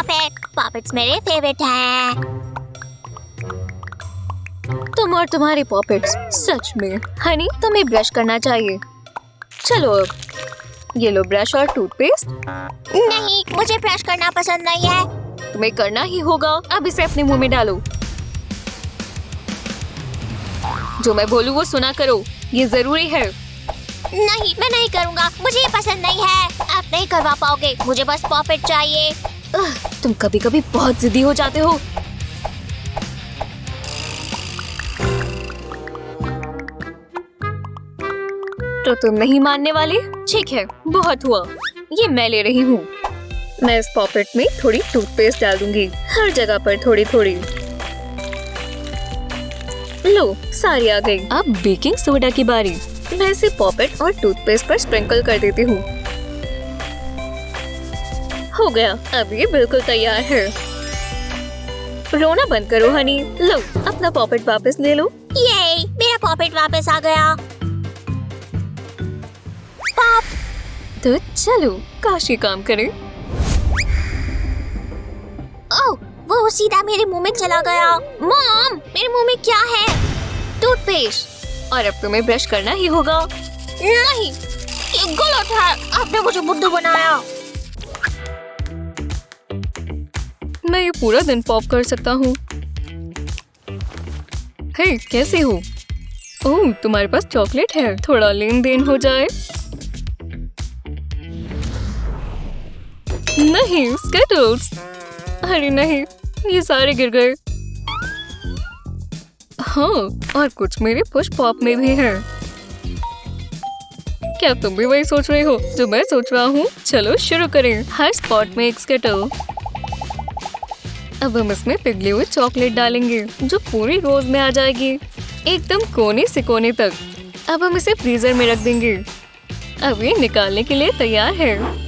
पॉपेट। पॉपेट्स मेरे फेवरेट हैं। तुम और तुम्हारे पॉपेट्स, सच में। हनी, तुम्हें ब्रश करना चाहिए। चलो अब ये लो ब्रश और टूथपेस्ट। नहीं, मुझे ब्रश करना पसंद नहीं है। तुम्हें करना ही होगा। अब इसे अपने मुंह में डालो। जो मैं बोलूँ वो सुना करो, ये जरूरी है। नहीं, मैं नहीं करूँगा। मुझे ये पसंद नहीं है। आप नहीं करवा पाओगे। मुझे बस पॉपेट चाहिए। तुम कभी कभी बहुत जिद्दी हो जाते हो। तो तुम नहीं मानने वाले? ठीक है, बहुत हुआ। ये मैं ले रही हूँ। मैं इस पॉपेट में थोड़ी टूथपेस्ट डाल दूंगी, हर जगह पर थोड़ी थोड़ी। लो, सारी आ गई। अब बेकिंग सोडा की बारी। मैं इसे पॉपेट और टूथपेस्ट पर स्प्रिंकल कर देती हूँ। हो गया, अब ये बिल्कुल तैयार है। रोना बंद करो हनी। लो, अपना पॉपेट वापस ले लो। ये मेरा पॉपेट वापस आ गया। पॉप। तो चलो, काशी काम करें। ओह, वो सीधा मेरे मुंह में चला गया। मॉम, मेरे मुंह में क्या है? टूथपेस्ट। और अब तुम्हें ब्रश करना ही होगा। नहीं, ये गलत है। आपने मुझे बुद्धू बनाया। मैं ये पूरा दिन पॉप कर सकता हूँ। हे, कैसे हो? ओह, तुम्हारे पास चॉकलेट है। थोड़ा लेन देन हो जाए। नहीं, स्केटल्स। अरे नहीं, ये सारे गिर गए। हाँ, और कुछ मेरे पुश पॉप में भी है। क्या तुम भी वही सोच रहे हो जो मैं सोच रहा हूँ? चलो शुरू करें। हर स्पॉट में एक स्केटल। अब हम इसमें पिघली हुई चॉकलेट डालेंगे जो पूरी रोज में आ जाएगी, एकदम कोने से कोने तक। अब हम इसे फ्रीजर में रख देंगे। अब ये निकालने के लिए तैयार है।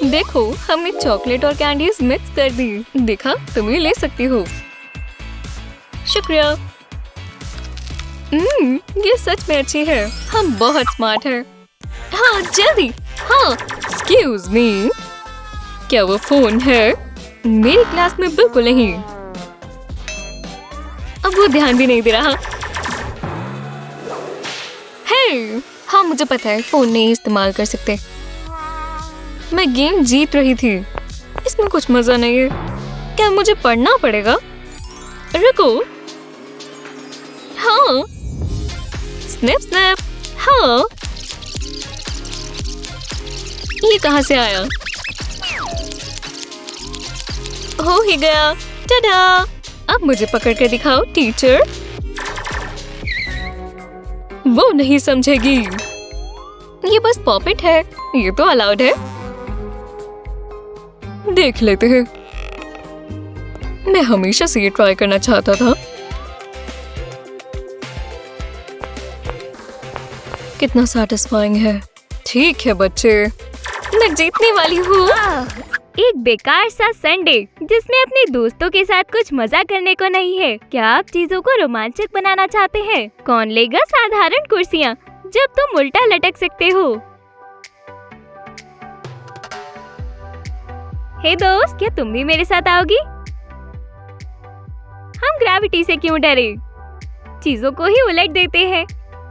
देखो, हमने चॉकलेट और कैंडीज मिक्स कर दी। देखा, तुम भी ले सकती हो। शुक्रिया। ये सच में अच्छी है। हम बहुत स्मार्ट हैं। हाँ, जल्दी। हाँ, एक्सक्यूज मी, क्या वो फोन है? मेरी क्लास में बिल्कुल नहीं। अब वो ध्यान भी नहीं दे रहा। हे, हाँ मुझे पता है, फोन नहीं इस्तेमाल कर सकते। मैं गेम जीत रही थी। इसमें कुछ मजा नहीं है। क्या मुझे पढ़ना पड़ेगा? रुको। हाँ, स्नैप स्नैप। हाँ, ये कहाँ से आया? हो ही गया। टाडा! अब मुझे पकड़ कर दिखाओ टीचर। वो नहीं समझेगी। ये बस पॉपेट है, ये तो अलाउड है। देख लेते हैं। मैं हमेशा से ये ट्राई करना चाहता था। कितना सैटिस्फाइंग है। ठीक है बच्चे, मैं जीतने वाली हूँ। एक बेकार सा संडे जिसमें अपने दोस्तों के साथ कुछ मजा करने को नहीं है। क्या आप चीजों को रोमांचक बनाना चाहते हैं? कौन लेगा साधारण कुर्सियाँ जब तुम उल्टा लटक सकते हो? हे दोस्त, क्या तुम भी मेरे साथ आओगी? हम ग्रेविटी से क्यों डरे? चीजों को ही उलट देते हैं।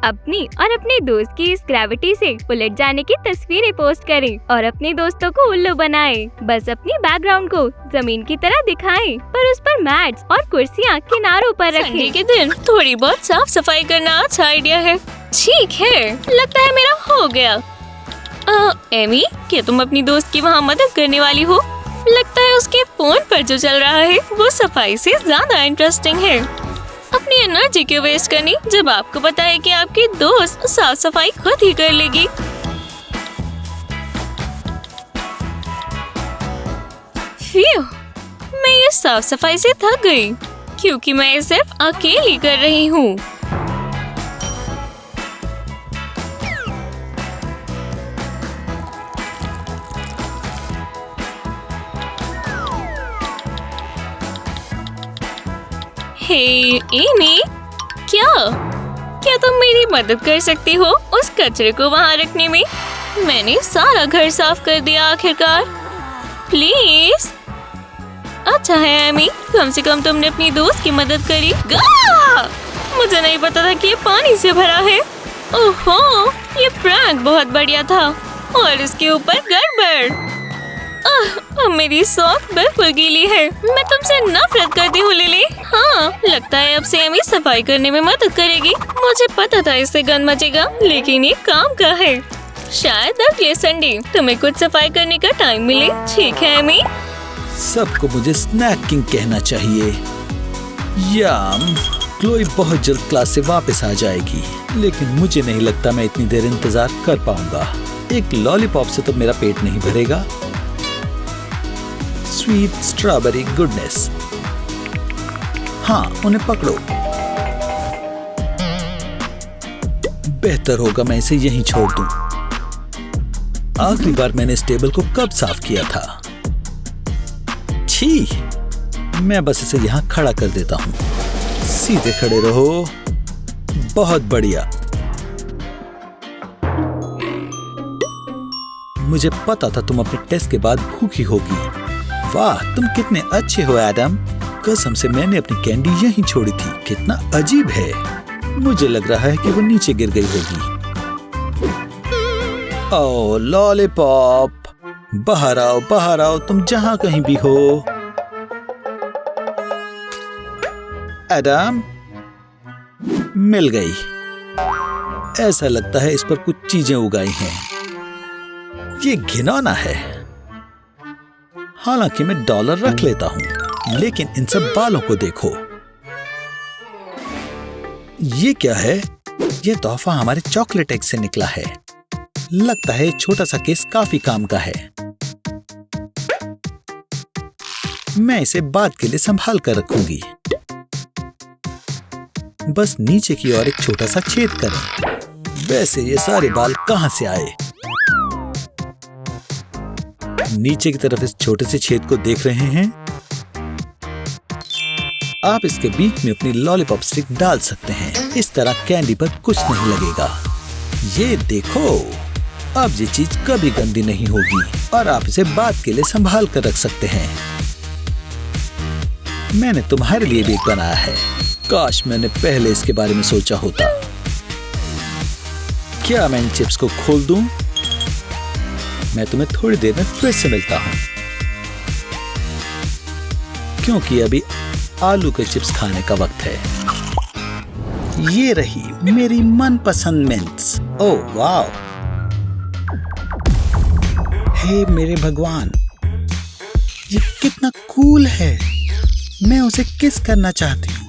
अपनी और अपने दोस्त की इस ग्रेविटी से उलट जाने की तस्वीरें पोस्ट करें और अपने दोस्तों को उल्लू बनाएं। बस अपनी बैकग्राउंड को जमीन की तरह दिखाएं, पर उस पर मैट्स और कुर्सियाँ किनारों पर रखें। संडे के दिन थोड़ी बहुत साफ सफाई करना अच्छा आइडिया है। ठीक है, लगता है मेरा हो गया। एमी, क्या तुम अपनी दोस्त की वहाँ मदद करने वाली हो? लगता है उसके फोन पर जो चल रहा है वो सफाई से ज्यादा इंटरेस्टिंग है। अपनी एनर्जी क्यों वेस्ट करनी जब आपको पता है कि आपकी दोस्त साफ सफाई खुद ही कर लेगी। मैं ये साफ सफाई से थक गई क्योंकि मैं ये सिर्फ अकेली कर रही हूँ। हे एमी, क्या तुम मेरी मदद कर सकती हो उस कचरे को वहाँ रखने में? मैंने सारा घर साफ कर दिया आखिरकार। प्लीज। अच्छा है एमी, कम से कम तुमने अपनी दोस्त की मदद करी। मुझे नहीं पता था कि ये पानी से भरा है। ओहो, ये प्रैंक बहुत बढ़िया था और इसके ऊपर गड़बड़। अब मेरी सॉक बिल्कुल गीली है। मैं तुमसे नफरत करती हूँ लिली। हाँ, लगता है अब से एमी सफाई करने में मदद करेगी। मुझे पता था इससे गंद मचेगा, लेकिन ये काम का है। शायद अगले संडे तुम्हें कुछ सफाई करने का टाइम मिले। ठीक है एमी? सबको मुझे स्नैकिंग कहना चाहिए। याम, क्लोई बहुत जल्द क्लास से वापस आ जाएगी, लेकिन मुझे नहीं लगता मैं इतनी देर इंतजार कर पाऊंगा। एक लॉलीपॉप से तो मेरा पेट नहीं भरेगा। Sweet strawberry goodness. हाँ, उन्हें पकड़ो। बेहतर होगा मैं इसे यहीं छोड़ दूं। आखिरी बार मैंने इस टेबल को कब साफ किया था? छी, मैं बस इसे यहाँ खड़ा कर देता हूँ। सीधे खड़े रहो। बहुत बढ़िया। मुझे पता था तुम अपने टेस्ट के बाद भूखी होगी। वाह, तुम कितने अच्छे हो एडम। कसम से मैंने अपनी कैंडी यहीं छोड़ी थी। कितना अजीब है। मुझे लग रहा है कि वो नीचे गिर गई होगी। ओह लॉलीपॉप, बाहर आओ, तुम जहां कहीं भी हो। एडम, मिल गई। ऐसा लगता है इस पर कुछ चीजें उगाई हैं। ये घिनौना है। हालांकि मैं डॉलर रख लेता हूं, लेकिन इन सब बालों को देखो। ये क्या है? ये तोहफा हमारे चॉकलेट एग से निकला है। लगता है छोटा सा केस काफी काम का है। मैं इसे बाद के लिए संभाल कर रखूंगी। बस नीचे की ओर एक छोटा सा छेद करें। वैसे ये सारे बाल कहां से आए? नीचे की तरफ इस छोटे से छेद को देख रहे हैं? आप इसके बीच में अपनी लॉलीपॉप स्टिक डाल सकते हैं। इस तरह कैंडी पर कुछ नहीं लगेगा। ये देखो, अब ये चीज कभी गंदी नहीं होगी और आप इसे बाद के लिए संभाल कर रख सकते हैं। मैंने तुम्हारे लिए भी एक बनाया है। काश मैंने पहले इसके बारे में सोचा होता। क्या मैं इन चिप्स को खोल दूं? मैं तुम्हें थोड़ी देर में फिर से मिलता हूं, क्योंकि अभी आलू के चिप्स खाने का वक्त है। ये रही मेरी मनपसंद मिंट्स। ओह वाह, हे मेरे भगवान, ये कितना कूल है। मैं उसे किस करना चाहती हूँ।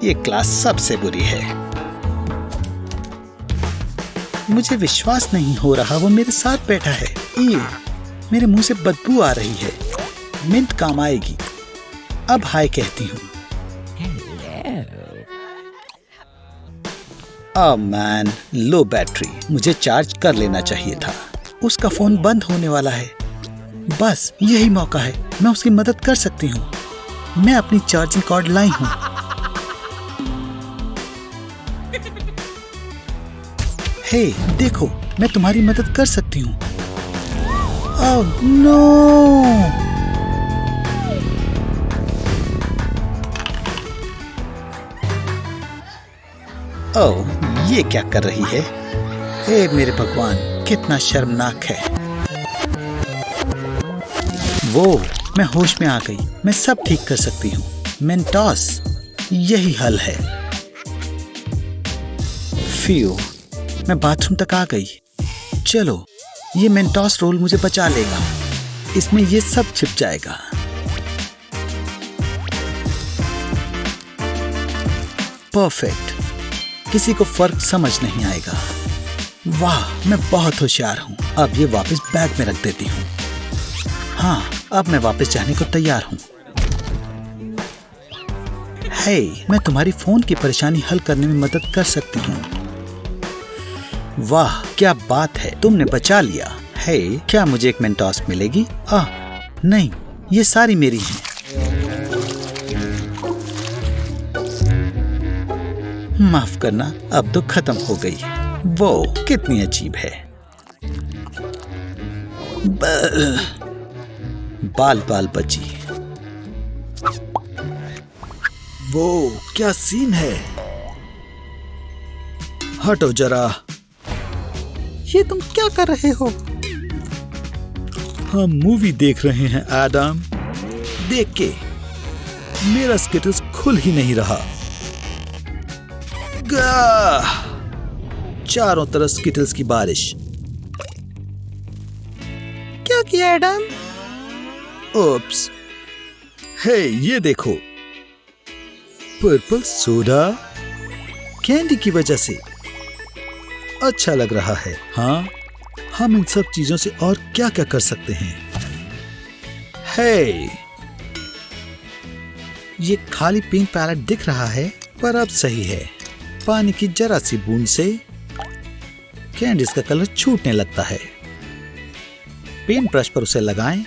ये क्लास सबसे बुरी है। मुझे विश्वास नहीं हो रहा वो मेरे साथ बैठा है। मेरे मुंह से बदबू आ रही है। मिंट काम आएगी। अब हाय कहती हूँ। ओह मैन, लो बैटरी। मुझे चार्ज कर लेना चाहिए था। उसका फोन बंद होने वाला है। बस यही मौका है। मैं उसकी मदद कर सकती हूँ। मैं अपनी चार्जिंग कॉर्ड लाई हूँ। हे, देखो, मैं तुम्हारी मदद कर सकती हूँ। Oh no! ओह, ये क्या कर रही है? हे मेरे भगवान, कितना शर्मनाक है। वो, मैं होश में आ गई। मैं सब ठीक कर सकती हूँ। मेंटोस, यही हल है। फियो, मैं बाथरूम तक आ गई। चलो, ये मेंटोस रोल मुझे बचा लेगा। इसमें ये सब छिप जाएगा। परफेक्ट। किसी को फर्क समझ नहीं आएगा। वाह, मैं बहुत होशियार हूँ। अब ये वापस बैग में रख देती हूँ। हाँ, अब मैं वापस जाने को तैयार हूँ। हे, मैं तुम्हारी फोन की परेशानी हल करने में मदद कर सकती हूँ। वाह, क्या बात है, तुमने बचा लिया। हे, क्या मुझे एक मेंटोस मिलेगी? नहीं, ये सारी मेरी हैं। माफ करना, अब तो खत्म हो गई। वो कितनी अजीब है। बाल बाल बची। वो क्या सीन है। हटो जरा। ये तुम क्या कर रहे हो? हम मूवी देख रहे हैं एडम। देख के मेरा स्केटल्स खुल ही नहीं रहा। चारों तरफ स्किटल्स की बारिश। क्या किया एडम? ओप्स। हे, ये देखो, पर्पल सोडा कैंडी की वजह से अच्छा लग रहा है। हाँ, हम इन सब चीजों से और क्या क्या कर सकते हैं। हे, ये खाली पिंक पैलेट दिख रहा है, पर अब सही है। पानी की जरा सी बूंद से कैंडीज का कलर छूटने लगता है। पेंट ब्रश पर उसे लगाएं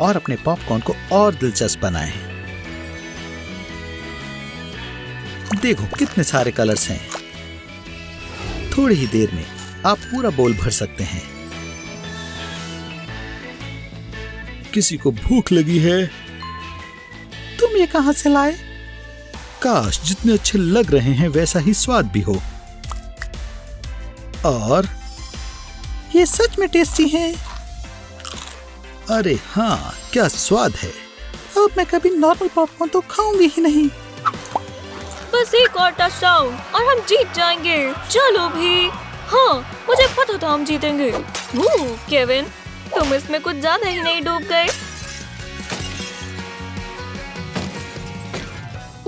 और अपने पॉपकॉर्न को और दिलचस्प बनाएं। देखो कितने सारे कलर्स हैं। थोड़ी ही देर में आप पूरा बोल भर सकते हैं। किसी को भूख लगी है? तुम ये कहां से लाए? काश जितने अच्छे लग रहे हैं वैसा ही स्वाद भी हो। और ये सच में टेस्टी है। अरे हाँ, क्या स्वाद है। अब मैं कभी नॉर्मल पॉपकॉर्न तो खाऊंगी ही नहीं। बस एक और टचडाउन और हम जीत जाएंगे। चलो भी। हाँ, मुझे पता था हम जीतेंगे। केविन, तुम इसमें कुछ ज्यादा ही नहीं डूब गए?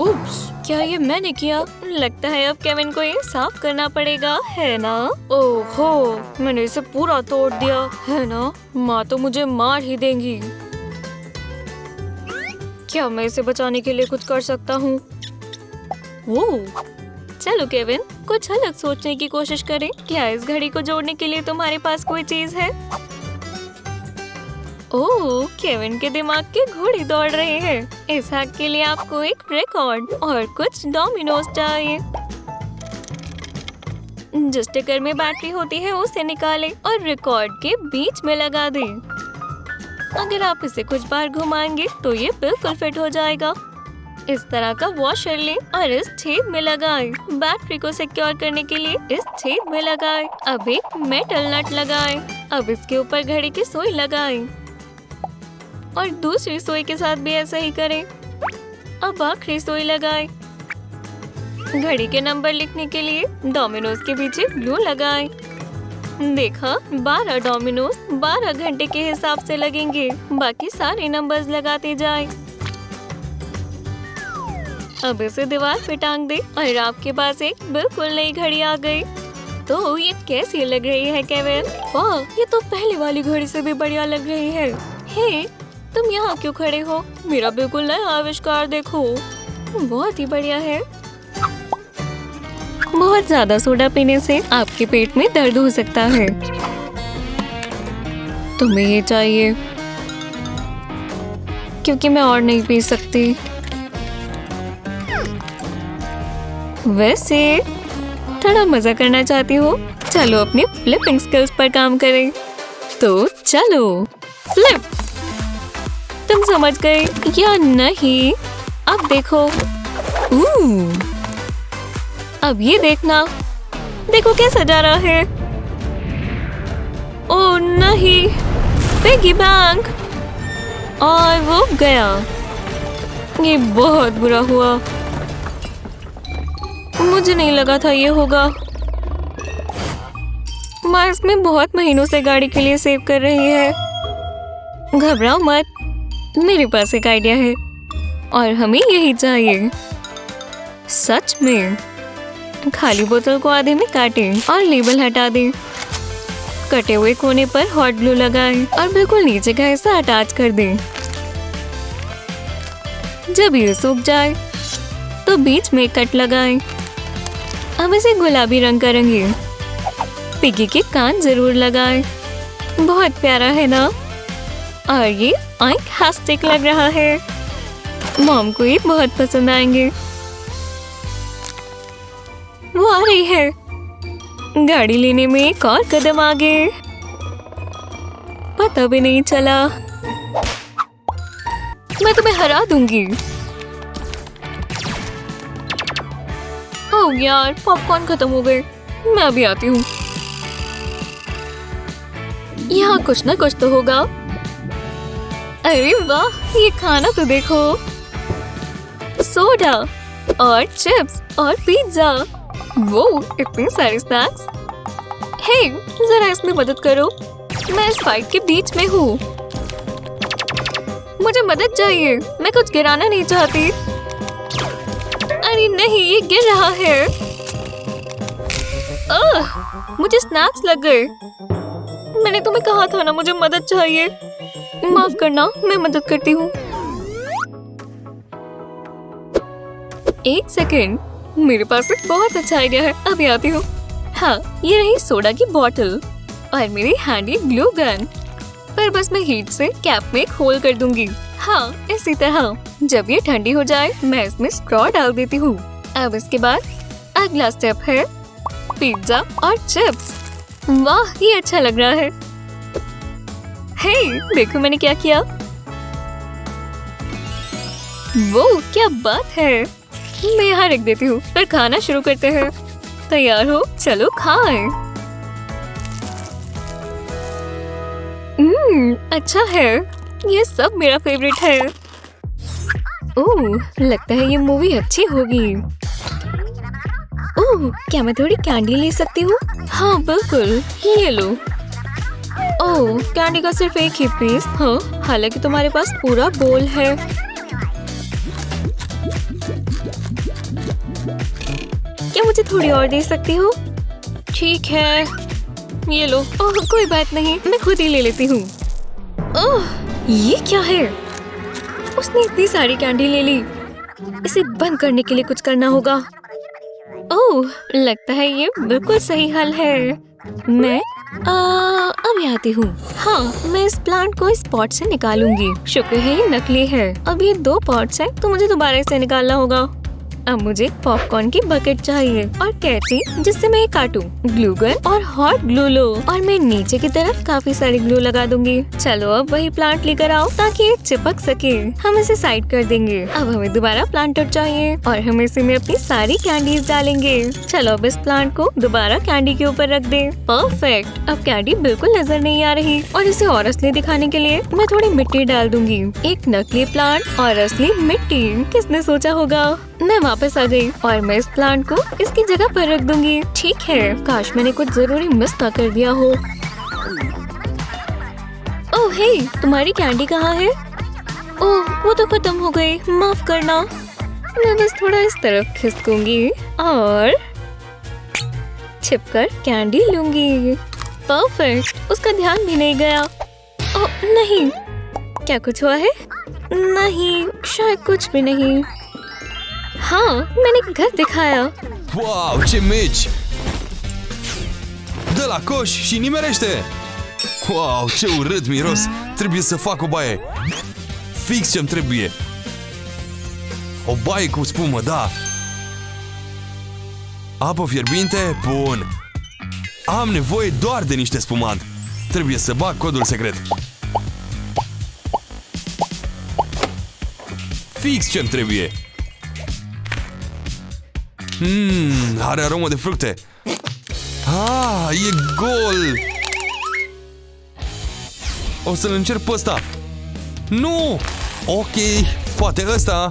उप्स, क्या ये मैंने किया? लगता है अब केविन को ये साफ करना पड़ेगा, है ना? ओहो, मैंने इसे पूरा तोड़ दिया, है ना? माँ तो मुझे मार ही देंगी। क्या मैं इसे बचाने के लिए कुछ कर सकता हूँ? चलो केविन, कुछ अलग सोचने की कोशिश करें। क्या इस घड़ी को जोड़ने के लिए तुम्हारे पास कोई चीज है? ओह, केविन के दिमाग के घोड़े दौड़ रहे हैं। इस हैक के लिए आपको एक रिकॉर्ड और कुछ डोमिनोज चाहिए। जिस स्टिकर में बैटरी होती है उसे निकालें और रिकॉर्ड के बीच में लगा दें। अगर आप इसे कुछ बार घुमाएंगे तो ये बिल्कुल फिट हो जाएगा। इस तरह का वॉशर लें और इस छेद में लगाएं। बैटरी को सिक्योर करने के लिए इस छेद में लगाएं। अब एक मेटल नट लगाएं। अब इसके ऊपर घड़ी की सुई लगाएं और दूसरी सुई के साथ भी ऐसा ही करें। अब आखिरी सुई लगाएं। घड़ी के नंबर लिखने के लिए डोमिनोज के पीछे ग्लू लगाएं। देखा, 12 डोमिनोज 12 घंटे के हिसाब से लगेंगे। बाकी सारे नंबर्स लगाते जाएं। अब इसे दीवार पे टांग दे और आपके पास एक बिल्कुल नई घड़ी आ गई। तो ये कैसी लग रही है केविन? वाह, ये तो पहले वाली घड़ी से भी बढ़िया लग रही है। हे, तुम यहाँ क्यों खड़े हो? मेरा बिल्कुल नया आविष्कार देखो, बहुत ही बढ़िया है। बहुत ज्यादा सोडा पीने से आपके पेट में दर्द हो सकता है। तुम्हें ये चाहिए क्योंकि मैं और नहीं पी सकती। वैसे थोड़ा मजा करना चाहती हो? चलो अपने फ्लिपिंग स्किल्स पर काम करें। तो चलो फ्लिप। तुम समझ गए या नहीं? अब देखो। अब ये देखना, देखो कैसा जा रहा है। ओह नहीं, पिगी बैंक। और वो गया। ये बहुत बुरा हुआ। मुझे नहीं लगा था ये होगा। माँ इसमें बहुत महीनों से गाड़ी के लिए सेव कर रही है। घबराओ मत, मेरे पास एक आइडिया है और हमें यही चाहिए। सच में। खाली बोतल को आधे में काटें और लेबल हटा दें। कटे हुए कोने पर हॉट ग्लू लगाएं और बिल्कुल नीचे का हिस्सा अटैच कर दें। जब ये सूख जाए तो बीच में कट लगाएं। अब इसे गुलाबी रंग करेंगे। पिगी के कान जरूर लगाएं। बहुत प्यारा है ना? और ये फैंटास्टिक लग रहा है। मॉम को ये बहुत पसंद आएंगे। वो आ रही है। गाड़ी लेने में एक और कदम आगे। पता भी नहीं चला। मैं तुम्हें हरा दूंगी। ओह यार, पॉपकॉर्न खत्म हो गए। मैं अभी आती हूँ। यहाँ कुछ ना कुछ तो होगा। अरे वाह, ये खाना तो देखो। सोडा और चिप्स और पिज्जा। वो इतने सारे स्नैक्स। हे, जरा इसमें मदद करो। मैं इस फाइट के बीच में हूँ। मुझे मदद चाहिए। मैं कुछ गिराना नहीं चाहती। अरे नहीं, ये गिर रहा है। मुझे स्नैक्स लग गए। मैंने तुम्हें कहा था ना, मुझे मदद चाहिए। माफ करना, मैं मदद करती हूँ। एक सेकंड, मेरे पास एक बहुत अच्छा आइडिया है। अभी आती हूँ। हाँ, ये रही सोडा की बोतल और मेरी हैंडी ग्लू गन। पर बस मैं हीट से कैप में एक होल कर दूंगी। हाँ, इसी तरह। जब ये ठंडी हो जाए, मैं इसमें स्ट्रॉ डाल देती हूँ। अब इसके बाद अगला स्टेप है पिज्जा और चिप्स। वाह, ये अच्छा लग रहा है। हे, देखो मैंने क्या किया। वो क्या बात है। मैं यहाँ रख देती हूँ। फिर खाना शुरू करते हैं। तैयार हो? चलो खाएं। अच्छा है। ये सब मेरा फेवरेट है। ओह, लगता है ये मूवी अच्छी होगी। ओह, क्या मैं थोड़ी कैंडी ले सकती हूँ? हाँ बिल्कुल, ये लो। ओह, कैंडी का सिर्फ एक ही पीस। हाँ, हालांकि तुम्हारे पास पूरा बोल है। क्या मुझे थोड़ी और दे सकती हो? ठीक है, ये लो। ओह, कोई बात नहीं, मैं खुद ही ले लेती हूँ। ओह, ये क्या है? उसने इतनी सारी कैंडी ले ली। इसे बंद करने के लिए कुछ करना होगा। ओह, लगता है ये बिल्कुल सही हल है। मैं अभी आती हूँ। हाँ, मैं इस प्लांट को इस पॉट से निकालूंगी। शुक्र है ये नकली है। अब ये 2 पॉट्स हैं, तो मुझे दोबारा इसे निकालना होगा। अब मुझे पॉपकॉर्न की बकेट चाहिए और कैंची जिससे मैं ये काटूं, ग्लू गन और हॉट ग्लू लो और मैं नीचे की तरफ काफी सारी ग्लू लगा दूंगी। चलो अब वही प्लांट लेकर आओ ताकि ये चिपक सके। हम इसे साइड कर देंगे। अब हमें दोबारा प्लांटर चाहिए और हम इसी में अपनी सारी कैंडीज डालेंगे। चलो अब इस प्लांट को दोबारा कैंडी के ऊपर रख दे। परफेक्ट। अब कैंडी बिल्कुल नजर नहीं आ रही और इसे और असली दिखाने के लिए मैं थोड़ी मिट्टी डाल दूंगी। एक नकली प्लांट और असली मिट्टी, किसने सोचा होगा। मैं वापस आ गई और मैं इस प्लांट को इसकी जगह पर रख दूंगी। ठीक है, काश मैंने कुछ जरूरी मिस ना कर दिया हो। ओह हे, तुम्हारी कैंडी कहाँ है? ओह, वो तो खत्म हो गई। माफ करना। मैं बस थोड़ा इस तरफ खिसकूंगी और छिपकर कैंडी लूंगी। परफेक्ट। उसका ध्यान भी नहीं गया। ओह नहीं, क्या कुछ हुआ है? नहीं, शायद कुछ भी नहीं। हाँ, मैंने घर दिखाया। Wow, ce mici! Dă la coș și nimerește! Wow, ce urât miros! Trebuie să fac o baie! Fix ce-mi trebuie! O baie cu spumă, da! Apă fierbinte? Bun! Am nevoie doar de niște spumant! Trebuie să bag codul secret! Fix ce-mi trebuie! Are aromă de fructe. Ah, e gol. O să-l încerc pe ăsta. Nu! Ok, poate ăsta.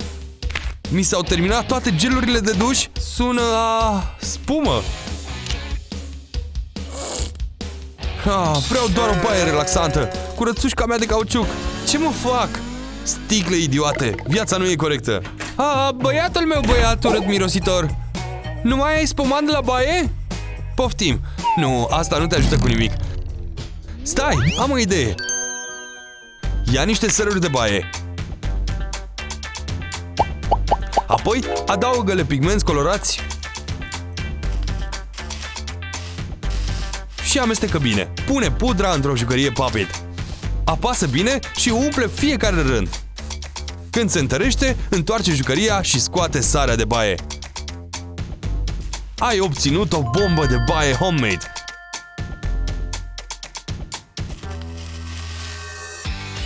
Mi s-au terminat toate gelurile de duș. Sună a spumă. Vreau doar o baie relaxantă. Curățușca mea de cauciuc. Ce mă fac? Sticle idiote. Viața nu e corectă. Băiatul meu, băiat urât mirositor. Nu mai ai spumant la baie? Poftim. Nu, asta nu te ajută cu nimic. Stai, am o idee. Ia niște săruri de baie. Apoi adaugă-le pigmenți colorați și amestecă bine. Pune pudra într-o jucărie Puppet. Apasă bine și umple fiecare rând. Când se întărește, întoarce jucăria și scoate sarea de baie. Ai obținut o bombă de baie homemade.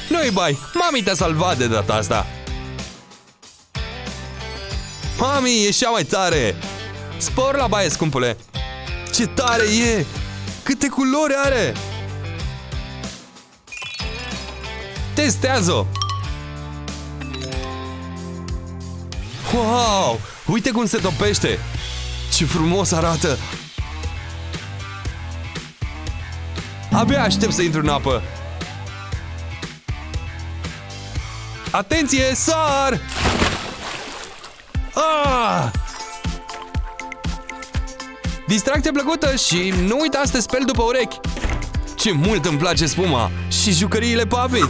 Nu-i bai, mami te-a salvat de data asta. Mami, e și mai tare. Spor la baie, scumpule. Ce tare e! Câte culori are! Testează-o! Wow! Uite cum se topește! Ce frumos arată! Abia aștept să intru în apă! Atenție, sar! Ah! Distracție plăcută și nu uita să te speli după urechi! Ce mult îmi place spuma și jucăriile Puppet!